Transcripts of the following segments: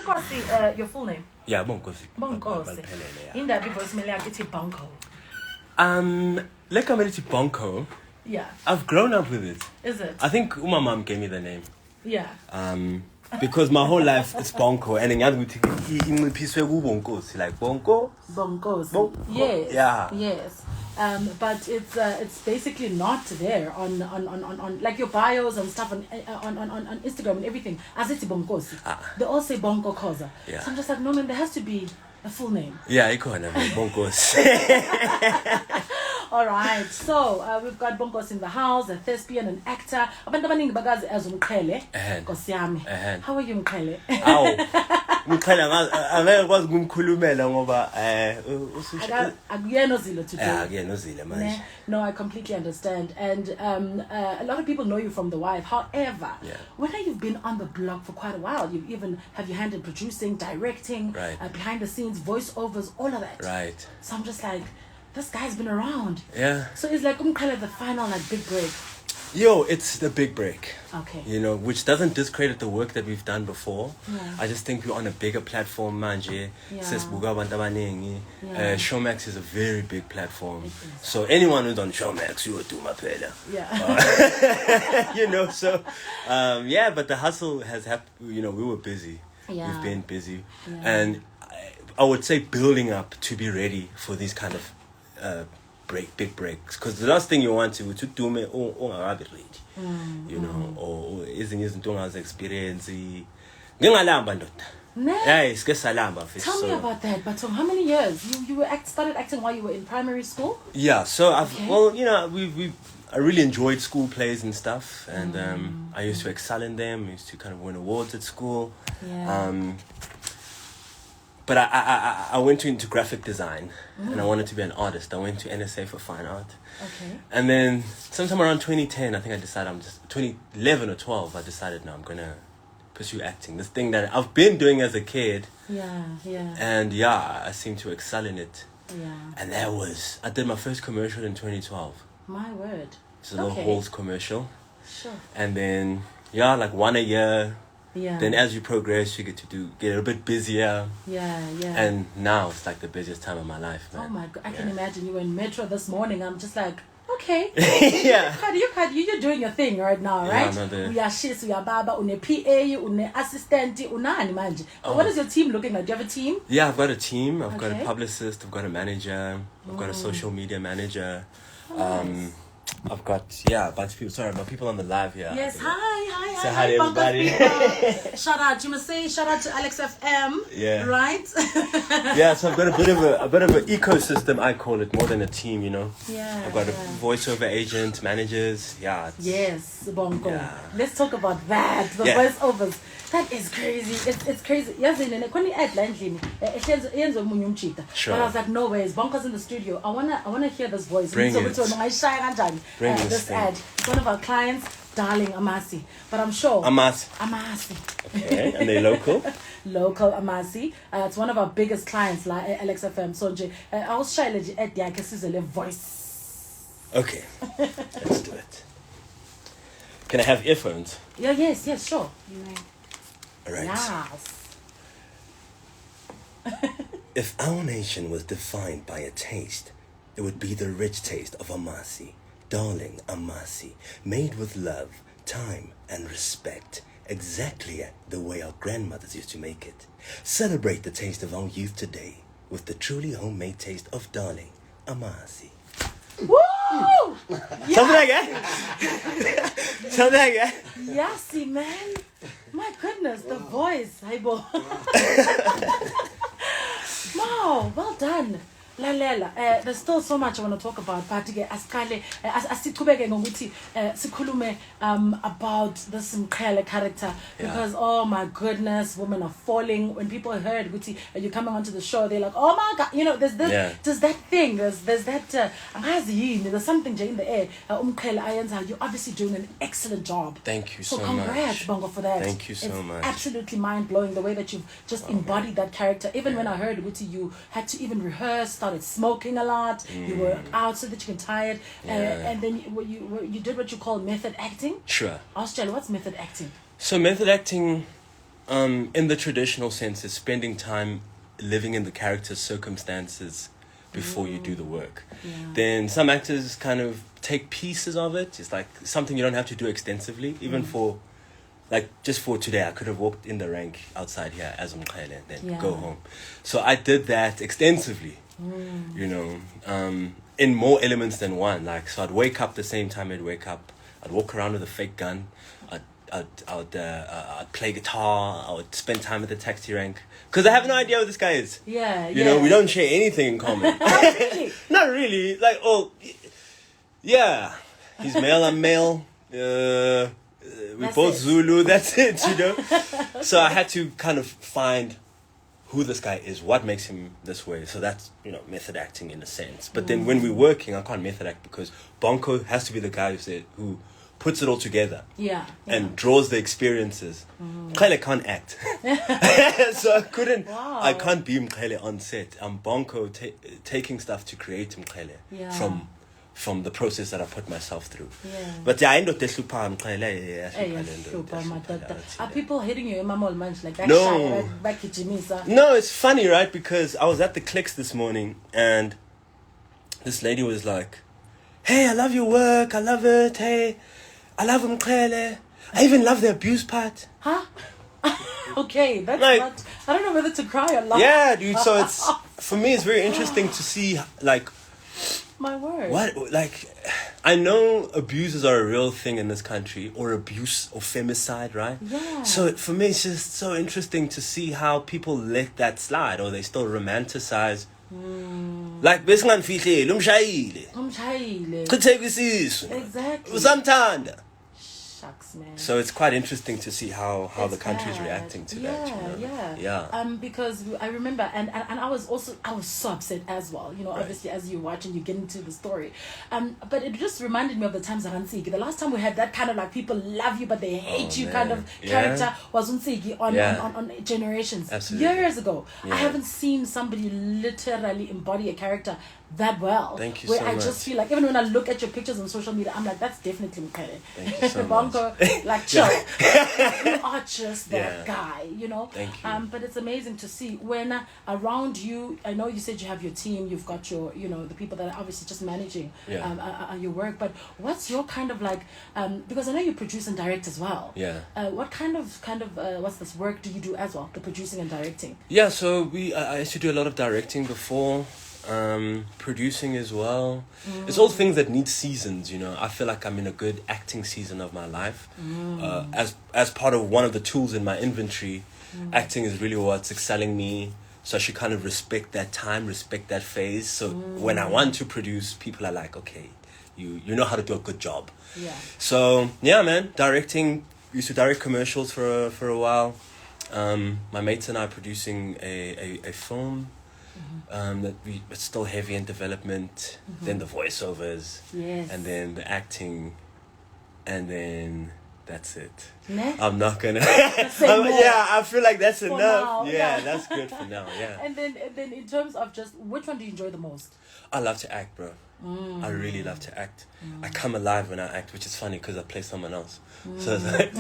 Bonko, your full name? Yeah, Bonko. Bonko. In that voice, it's Bonko. Like I'm ready to Bonko. Yeah. I've grown up with it. Is it? I think my mom gave me the name. Yeah. Because my whole life it's Bonko, and then in piece Bonko, like Bonko. Bonko. Yes. Yeah. Yes. But it's basically not there on like your bios and stuff on Instagram and everything. As it's Bonko. They all say Bonko Khoza. Yeah. So I'm just like, no man, there has to be a full name. Yeah, I can't have Bonko. All right, so we've got Bonkos in the house, a thespian, an actor. Abantu abaningi bagazi as Mkhele. Nkosi yami. How are you, Mkhele? Aw. Mkhele angeke kwazi ukumkhulumela ngoba akuyena ozilo today. Akuyena ozilo manje. No, I completely understand. And a lot of people know you from The Wife. However, when you've been on the block for quite a while, you even have your hand in producing, directing, behind the scenes, voiceovers, all of that. Right. So I'm just like, this guy's been around. Yeah. So it's like the final big break. Yo, it's the big break. Okay. You know, which doesn't discredit the work that we've done before. Yeah. I just think we're on a bigger platform, manje. Showmax is a very big platform. So anyone who's on Showmax, you would do my pela. Yeah. You know, so but the hustle has happened. You know, we were busy. Yeah. We've been busy, Yeah. and I would say building up to be ready for these kind of big breaks, because the last thing you want to do me you know, or isn't experience ngingalamba ndoda. Yes, salamba. Tell me about that. But how many years you started acting while you were in primary school? Yeah, so I really enjoyed school plays and stuff, and I used to excel in them. I used to kind of win awards at school. Yeah. But I went into graphic design, and I wanted to be an artist. I went to NSA for fine art. Okay. And then sometime around 2010, I think I decided 2011 or 12, I decided, no, I'm going to pursue acting. This thing that I've been doing as a kid. Yeah. And I seem to excel in it. Yeah. And I did my first commercial in 2012. My word. It's a little Halls commercial. Sure. And then, like one a year. Yeah. Then as you progress, you get a bit busier. Yeah. And now it's like the busiest time of my life, man. Oh my God, I can imagine you were in Metro this morning. I'm just like, okay. Yeah. You're doing your thing right now, right? We are shis, we are baba, une PA, une assistant, unani manje. But what is your team looking like? Do you have a team? Yeah, I've got a team. I've got a publicist. I've got a manager. I've got a social media manager. Nice. I've got a bunch of people. Sorry, but people on the live here. Yes, hi. Say hi to everybody. Shout out. You must say shout out to Alex FM. Yeah. Right? Yeah, so I've got a bit of an ecosystem, I call it, more than a team, you know. Yeah. I've got a voiceover agent, managers. Yeah. Yes, Bonko. Yeah. Let's talk about that. The voiceovers. That is crazy. It's crazy. Yes, Sure. But I was like, no ways. Bonko's in the studio. I wanna hear this voice. Bring it. Bring this ad. It's one of our clients, darling Amasi. But I'm sure Amasi. Okay, and they're local. Local Amasi. It's one of our biggest clients, like Alex FM. So I was shy at the voice. Okay, let's do it. Can I have earphones? Yeah, yes, sure. You may. All right. Yes. If our nation was defined by a taste, it would be the rich taste of Amasi, darling Amasi, made with love, time, and respect, exactly the way our grandmothers used to make it. Celebrate the taste of our youth today with the truly homemade taste of darling Amasi. Woo! Yes. Something like that. Something like that. Yassi, man. My goodness, the voice. Haibo. Wow, well done. Lalela, there's still so much I want to talk about, but asiqhubeke ngokuthi sikhulume about this Mkhele character, because oh my goodness, women are falling. When people heard ukuthi you're coming onto the show, they're like, oh my God, you know, there's that thing, there's that there's something in the air. Mkhele ayenza, you're obviously doing an excellent job. Thank you so much. So congrats, Bongo, for that. Thank you so much. Absolutely mind blowing the way that you've just embodied that character. Even when I heard ukuthi you had to even rehearse, started smoking a lot, you were out so that you get tired, and then you did what you call method acting. Sure. Australia, what's method acting? So method acting, in the traditional sense, is spending time living in the character's circumstances before you do the work. Yeah. Then some actors kind of take pieces of it. It's like something you don't have to do extensively. Even for, like, just for today, I could have walked in the rank outside here as Mkhele and then go home. So I did that extensively, you know, in more elements than one. Like, so I'd wake up the same time I'd wake up. I'd walk around with a fake gun. I'd play guitar. I would spend time at the taxi rank. Because I have no idea who this guy is. Yeah, You know, we don't share anything in common. Really? Not really. Like, yeah. He's male, I'm male. We're both Zulu. That's it, you know. So I had to kind of find who this guy is, what makes him this way. So that's, you know, method acting in a sense. But then when we're working, I can't method act because Bonko has to be the guy who puts it all together. Yeah. And draws the experiences. Mkhele can't act. So I can't be Mkhele on set. I'm Bonko taking stuff to create Mkhele from the process that I put myself through. Yeah. But yeah, I end up Mkhele. Are people hitting you in my mall munch like that? No. Back Gcina? No, it's funny, right? Because I was at the Clicks this morning and this lady was like, "Hey, I love your work. I love it. Hey, I love Mkhele. I even love the abuse part." Huh? Okay, that's like, not... I don't know whether to cry or laugh. Yeah, dude. So it's, for me, it's very interesting to see, like... My word. What, like... I know abuses are a real thing in this country, or abuse or femicide, right? Yeah. So for me, it's just so interesting to see how people let that slide, or they still romanticize. Like, besingamfihleli umshayile. Exactly. Usamthanda. Shucks, man. So it's quite interesting to see how the country's bad. reacting to that. You know? Yeah. Because I remember, and I was so upset as well. You know, obviously as you watch and you get into the story, but it just reminded me of the times Unsigi. The last time we had that kind of like people love you but they hate you kind of character was Unsigi on Generations. Absolutely. Years ago. Yeah. I haven't seen somebody literally embody a character that well. Thank you where so I much. just feel like even when I look at your pictures on social media, I'm like, that's definitely Mkhele. Thank you so much. Bonko, like, chill. You are just that guy, you know. Thank you. But it's amazing to see when around you. I know you said you have your team, you've got your, you know, the people that are obviously just managing your work. But what's your kind of like? Because I know you produce and direct as well. Yeah. What kind of what's this work do you do as well? The producing and directing. Yeah. So I used to do a lot of directing before. Producing as well. It's all things that need seasons, you know. I feel like I'm in a good acting season of my life. As part of one of the tools in my inventory, acting is really what's excelling me. So I should kind of respect that time, respect that phase. So when I want to produce, people are like, okay, you know how to do a good job. Yeah. So yeah, man, directing. Used to direct commercials for a while. My mates and I are producing a film. That it's still heavy in development. Then the voiceovers, and then the acting, and then that's it. Nah? I'm not gonna. Yeah, I feel like that's for enough. now, Yeah, that's good for now. Yeah. And then in terms of just which one do you enjoy the most? I love to act, bro. I really love to act. I come alive when I act, which is funny because I play someone else. So it's like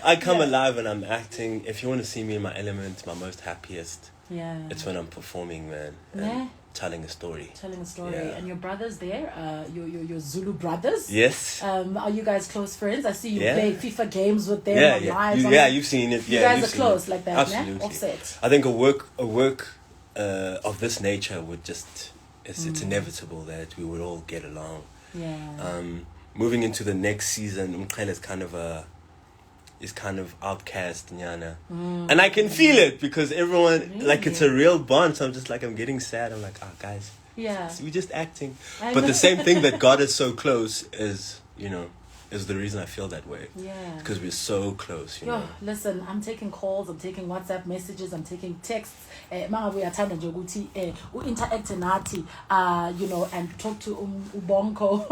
I come alive when I'm acting. If you want to see me in my element, my most happiest. Yeah. It's when I'm performing, man, and telling a story. And your brothers there, your Zulu brothers. Yes. Are you guys close friends? I see you play FIFA games with them. You've seen it. You guys are close like that, absolutely. Offset. I think a work of this nature would just it's inevitable that we would all get along. Yeah. Moving into the next season, Mkhele is kind of outcast, Nyana. And I can feel it because everyone, like, it's a real bond. So I'm just like, I'm getting sad. I'm like, guys, we're just acting. But the same thing that got us so close is, you know, is the reason I feel that way. Yeah. Because we're so close, you know. Listen, I'm taking calls, I'm taking WhatsApp messages, I'm taking texts. Manga uyathanda nje ukuthi interact nathi, you know, and talk to Bonko.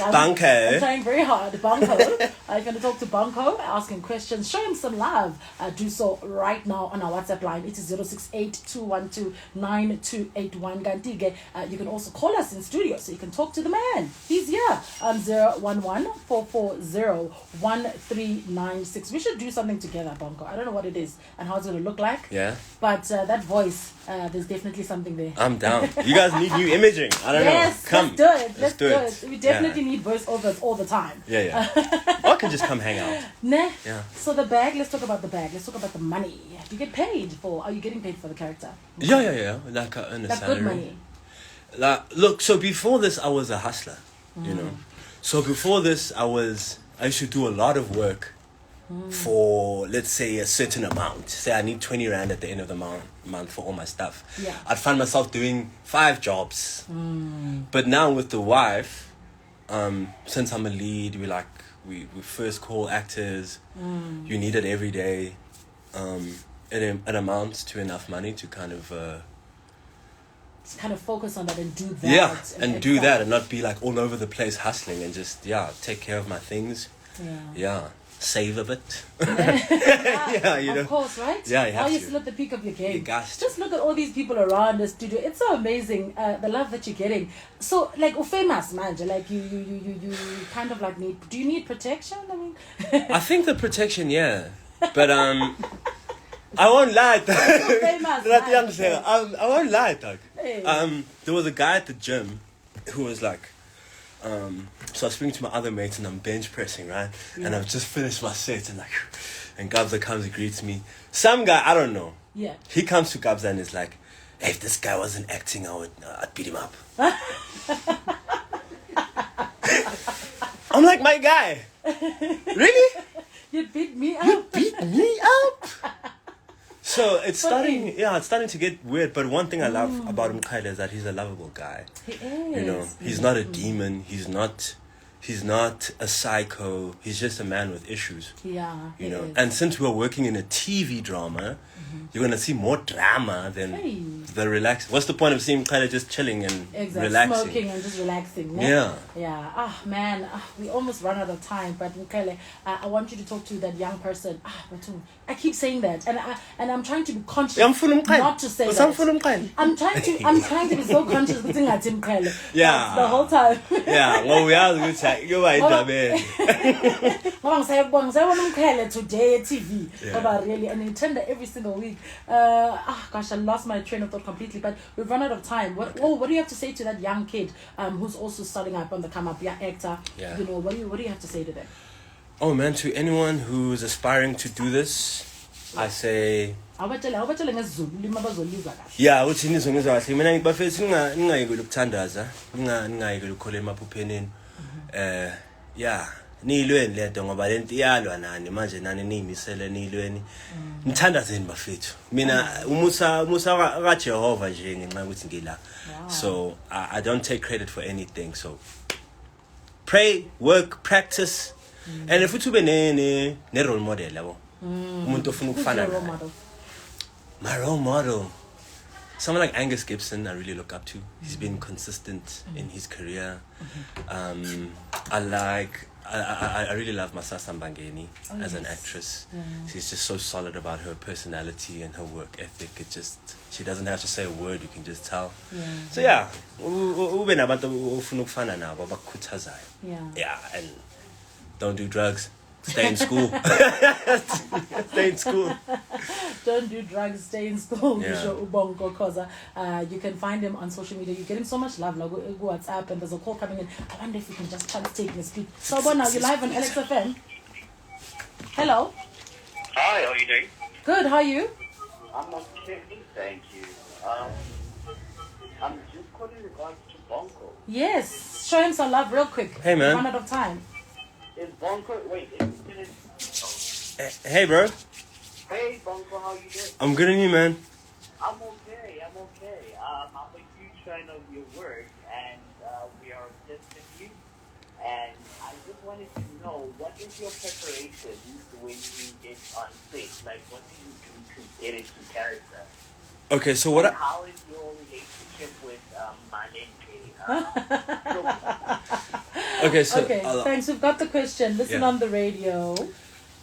I'm trying very hard. Bonko. I'm going to talk to Bonko, ask him questions, show him some love. Do so right now on our WhatsApp line. It is 068-212-9281. Gantige. You can also call us in studio so you can talk to the man. He's here. 011 04401396. We should do something together, Bonko. I don't know what it is and how it's going to look like. Yeah. But that voice, there's definitely something there. I'm down. You guys need new imaging. I don't know. Yes, Come. let's do it. Let's do it. it. We definitely need voiceovers all the time. Yeah. Or I can just come hang out. Nah. Yeah. So the bag, let's talk about the bag. Let's talk about the money. Do you get paid for, are you getting paid for the character? Yeah. Like I earn a Like salary. good money. Like, look, so before this, I was a hustler, you know. So before this, I used to do a lot of work for, let's say, a certain amount. Say I need 20 Rand at the end of the month for all my stuff. Yeah. I'd find myself doing 5 jobs. But now with the wife, since I'm a lead, we first call actors. You need it every day. It amounts to enough money to kind of focus on that and do that. Yeah, and do that and not be like all over the place hustling and just take care of my things. Yeah, save a bit. Yeah, you know. Of course, right? Yeah, you have Are you to. still at the peak of your game? You got to. Just look at all these people around the studio. It's so amazing, the love that you're getting. So, like, famous manager, like you kind of like need. Do you need protection? I mean, I think the protection, yeah, but I won't lie. Famous, I won't lie, dog. Hey. There was a guy at the gym who was like, so I was speaking to my other mates and I'm bench pressing, right? And I've just finished my set and Gabza comes and greets me. Some guy, I don't know. Yeah. He comes to Gabza and is like, hey, if this guy wasn't acting, I'd beat him up. I'm like, my guy, really? You beat me up. You beat me up? So it's starting to get weird. But one thing I love about Mkhayela is that he's a lovable guy. He is. You know, he's not a demon. He's not a psycho. He's just a man with issues. Yeah. You know, and since we're working in a TV drama, you're gonna see more drama than the relax. What's the point of seeing Mkhayela just chilling and relaxing? Smoking and just relaxing. Ne? Yeah. Yeah. Ah, man, we almost run out of time. But Mkhayela, I want you to talk to that young person. Batu, I keep saying that, and I'm trying to be conscious not to say that. I'm trying to be so conscious. Yeah. The whole time. Yeah. Well, we are good. You're right, man. Today TV. Really, and in tender every single week. Gosh, I lost my train of thought completely. But we've run out of time. What do you have to say to that young kid who's also starting up on the come up, actor? Yeah. You know, what do you have to say to them? Oh man, to anyone who's aspiring to do this, I say. Yeah, uthi nizongizwa kahle. Mina ngibafethu ningayekela ukuthandaza, ningayekela ukukholela emaphupheni. Yeah, niyilweni lento ngoba lento iyalwa nani manje nani niyimisele niyilweni. Nithandazeni bafethu. Mina umusa kaJehova nje ngenxa ukuthi ngila. So I don't take credit for anything. So pray, work, practice. And if uthi ube ne role model yabo. Umuntu ofuna ukufana naye. My role model, someone like Angus Gibson, I really look up to. He's been consistent in his career. I really love Masasa Mbangeni as an actress. She's just so solid about her personality and her work ethic. She doesn't have to say a word, you can just tell. So yeah, ube nabantu ofuna ukufana nabo abakhuthazayo. Yeah, and don't do drugs. Stay in school. Stay in school. Don't do drugs, stay in school. Yeah. Bonko Khoza. You can find him on social media. You're getting so much love. Like, go WhatsApp and there's a call coming in. I wonder if you can just take and speak. So, now you're live on LXFM. Hello. Hi, how are you doing? Good, how are you? I'm okay, thank you. I'm just calling in regards to Bonko. Yes. Show him some love real quick. Hey, man. Run out of time. Is Bonko... Wait, Hey, bro. Hey, Bonko, how you doing? I'm good, and you, man? I'm okay. I'm a huge fan of your work, and we are obsessed with you. And I just wanted to know, what is your preparation when you get on stage? Like, what do you do to get into character? Okay, so how is your relationship with Malente? Okay, so thanks. We've got the question. Listen on the radio.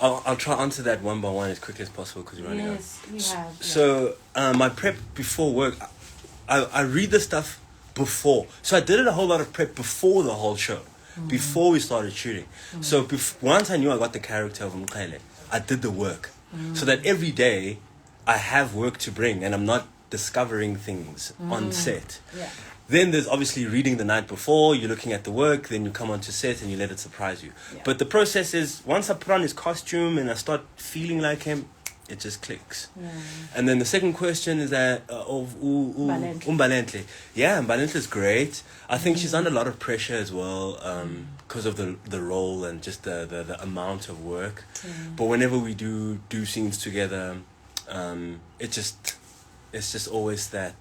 I'll try to answer that one by one as quickly as possible because we're running out. Yes, we have. So my prep before work, I read the stuff before. So I did a whole lot of prep before the whole show. before we started shooting. So once I knew I got the character of Mkhele, I did the work. So that every day I have work to bring and I'm not discovering things on set. Yeah. Then there's obviously reading the night before, you're looking at the work, then you come onto set and you let it surprise you. Yeah. But the process is, once I put on his costume and I start feeling like him, it just clicks. Yeah. And then the second question is that of Umbalentle. Yeah, Umbalentle is great. I think she's under a lot of pressure as well because of the role and just the amount of work. But whenever we do scenes together, it's just always that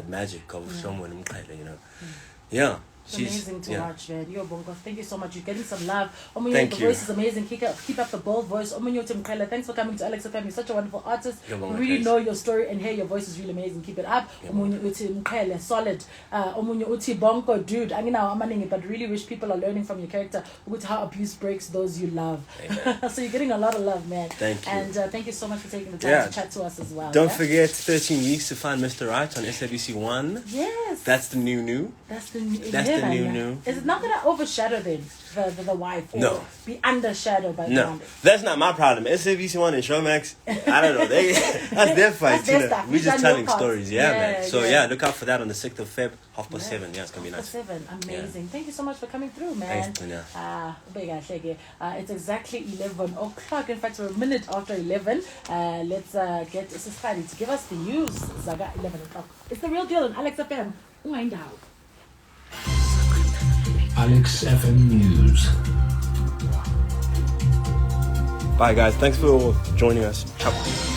magic of someone in Mkhele, you know. Yeah. It's amazing to watch, man. Yo, Bonko, thank you so much. You're getting some love. Thank the you. voice is amazing. Keep up the bold voice. Mkhele, thanks for coming to Alex FM. You're such a wonderful artist. You're welcome, We really thanks. know your story and hear your voice is really amazing. Keep it up. Mkhele, solid. Bonko, dude. I mean, but really wish people are learning from your character with how abuse breaks those you love. So you're getting a lot of love, man. Thank you. And thank you so much for taking the time to chat to us as well. Don't forget 13 Weeks to Find Mr. Right on SABC 1. Yes. That's the new. That's the new. That's the new. Is it not going to overshadow then the wife? Or No. be undershadowed by the No, family? that's not my problem. SABC 1 and Showmax, I don't know. That's their fight. That's their You know. stuff. We're You've just done your telling part. stories. Yeah, man. So yeah. look out for that on the 6th of Feb, 7:30. Yeah, it's going to be nice. 7. Amazing. Thank you so much for coming through, man. Thanks, It's exactly 11 o'clock. In fact, we're a minute after 11. Let's get Siskari to give us the news. Zaga 11 o'clock. It's the real deal on Alex FM. Wind out. Alex FM News. Bye, guys. Thanks for joining us. Ciao.